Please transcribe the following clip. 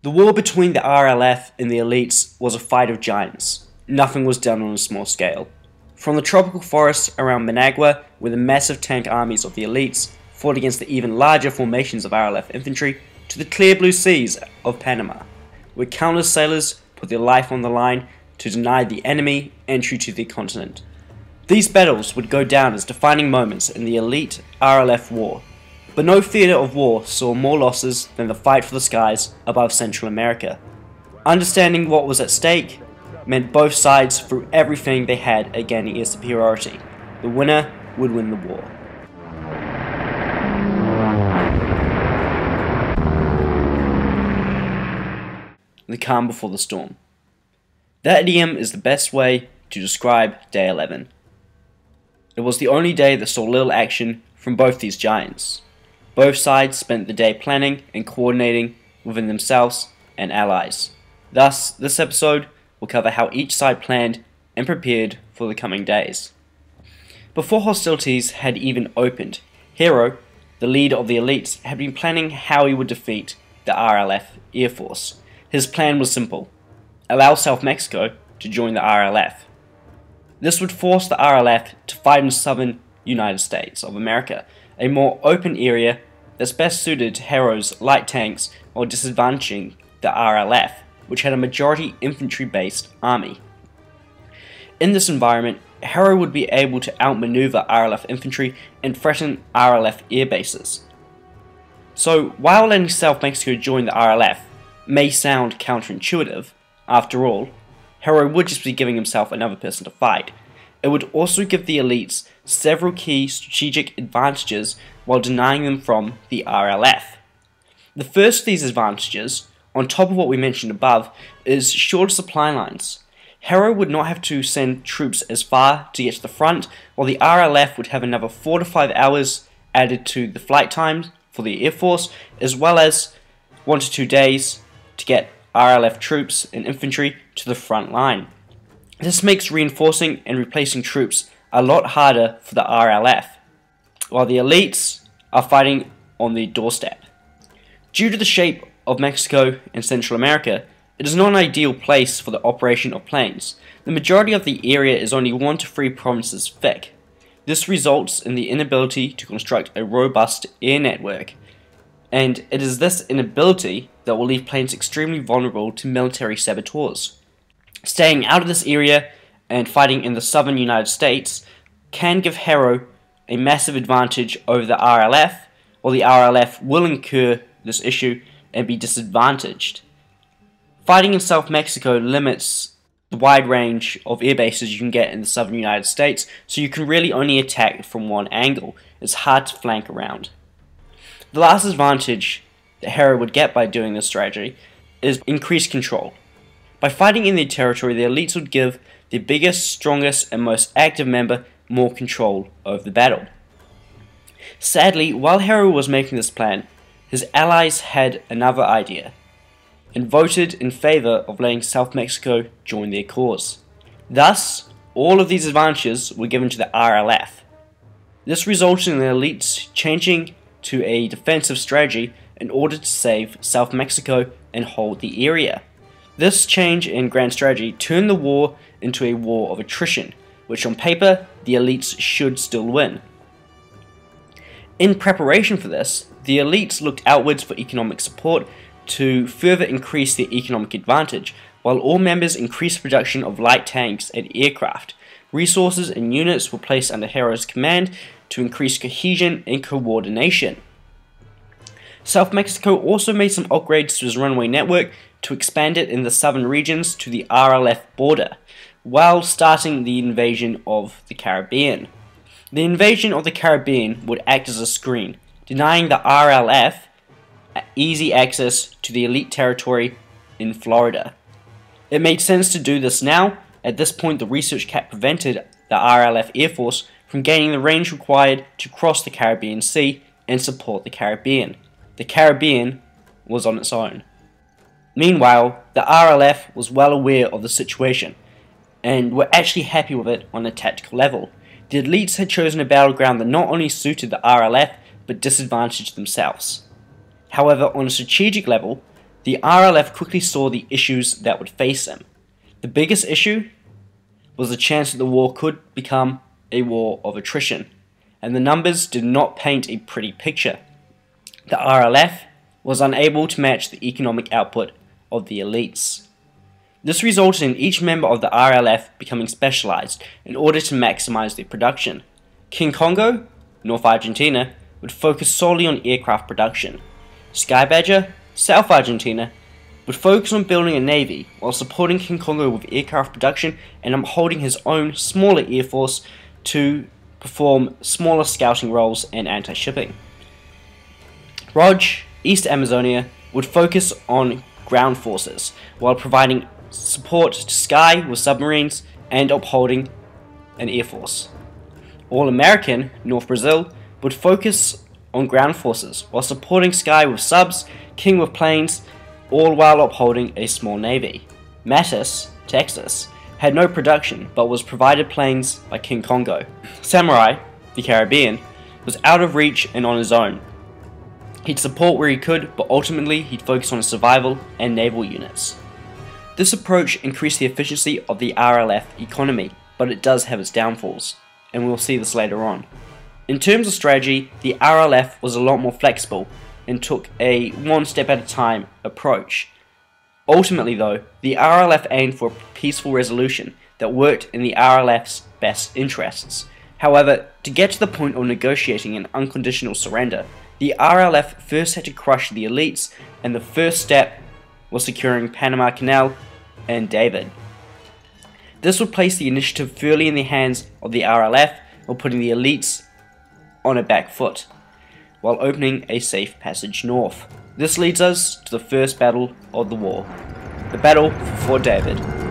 The war between the RLF and the elites was a fight of giants. Nothing was done on a small scale. From the tropical forests around Managua, where the massive tank armies of the elites fought against the even larger formations of RLF infantry, to the clear blue seas of Panama, where countless sailors put their life on the line to deny the enemy entry to the continent. These battles would go down as defining moments in the elite RLF war, but no theatre of war saw more losses than the fight for the skies above Central America. Understanding what was at stake meant both sides threw everything they had at gaining air superiority. The winner would win the war. The calm before the storm. That idiom is the best way to describe Day 11. It was the only day that saw little action from both these giants. Both sides spent the day planning and coordinating within themselves and allies. Thus, this episode will cover how each side planned and prepared for the coming days. Before hostilities had even opened, Hero, the leader of the elites, had been planning how he would defeat the RLF Air Force. His plan was simple: allow South Mexico to join the RLF. This would force the RLF to fight in southern United States of America, a more open area that's best suited to Hero's light tanks while disadvantaging the RLF, which had a majority infantry-based army. In this environment, Hero would be able to outmaneuver RLF infantry and threaten RLF air bases. So, while letting South Mexico join the RLF may sound counterintuitive, after all, Hero would just be giving himself another person to fight. It would also give the elites several key strategic advantages while denying them from the RLF. The first of these advantages, on top of what we mentioned above, is shorter supply lines. Hero would not have to send troops as far to get to the front, while the RLF would have another 4 to 5 hours added to the flight time for the Air Force, as well as 1 to 2 days to get RLF troops and infantry to the front line. This makes reinforcing and replacing troops a lot harder for the RLF, while the elites are fighting on the doorstep. Due to the shape of Mexico and Central America, it is not an ideal place for the operation of planes. The majority of the area is only 1 to 3 provinces thick. This results in the inability to construct a robust air network, and it is this inability that will leave planes extremely vulnerable to military saboteurs. Staying out of this area and fighting in the southern United States can give Hero a massive advantage over the RLF, while the RLF will incur this issue and be disadvantaged. Fighting in South Mexico limits the wide range of air bases you can get in the southern United States, so you can really only attack from one angle. It's hard to flank around. The last advantage that Hero would get by doing this strategy is increased control. By fighting in their territory, the elites would give the biggest, strongest, and most active member more control over the battle. Sadly, while Hero was making this plan, his allies had another idea, and voted in favor of letting South Mexico join their cause. Thus, all of these advantages were given to the RLF. This resulted in the elites changing to a defensive strategy in order to save South Mexico and hold the area. This change in grand strategy turned the war into a war of attrition, which on paper, the elites should still win. In preparation for this, the elites looked outwards for economic support to further increase their economic advantage, while all members increased production of light tanks and aircraft. Resources and units were placed under Hero's command to increase cohesion and coordination. South Mexico also made some upgrades to its runway network to expand it in the southern regions to the RLF border, while starting the invasion of the Caribbean. The invasion of the Caribbean would act as a screen, denying the RLF easy access to the elite territory in Florida. It made sense to do this now. At this point, the research cap prevented the RLF Air Force from gaining the range required to cross the Caribbean Sea and support the Caribbean. The Caribbean was on its own. Meanwhile, the RLF was well aware of the situation, and were actually happy with it on a tactical level. The elites had chosen a battleground that not only suited the RLF, but disadvantaged themselves. However, on a strategic level, the RLF quickly saw the issues that would face them. The biggest issue was the chance that the war could become a war of attrition, and the numbers did not paint a pretty picture. The RLF was unable to match the economic output of the elites. This resulted in each member of the RLF becoming specialized in order to maximize their production. King Congo, North Argentina, would focus solely on aircraft production. Sky Badger, South Argentina, would focus on building a navy while supporting King Congo with aircraft production and upholding his own smaller air force to perform smaller scouting roles and anti-shipping. Rog, East Amazonia, would focus on ground forces while providing support to Sky with submarines and upholding an air force. All American, North Brazil, would focus on ground forces while supporting Sky with subs, King with planes, all while upholding a small navy. Mattis, Texas, had no production but was provided planes by King Congo. Samurai, the Caribbean, was out of reach and on his own. He'd support where he could, but ultimately he'd focus on survival and naval units. This approach increased the efficiency of the RLF economy, but it does have its downfalls, and we'll see this later on. In terms of strategy, the RLF was a lot more flexible and took a one step at a time approach. Ultimately though, the RLF aimed for a peaceful resolution that worked in the RLF's best interests. However, to get to the point of negotiating an unconditional surrender, the RLF first had to crush the elites, and the first step was securing Panama Canal and David. This would place the initiative firmly in the hands of the RLF while putting the elites on a back foot, while opening a safe passage north. This leads us to the first battle of the war, the Battle for Fort David.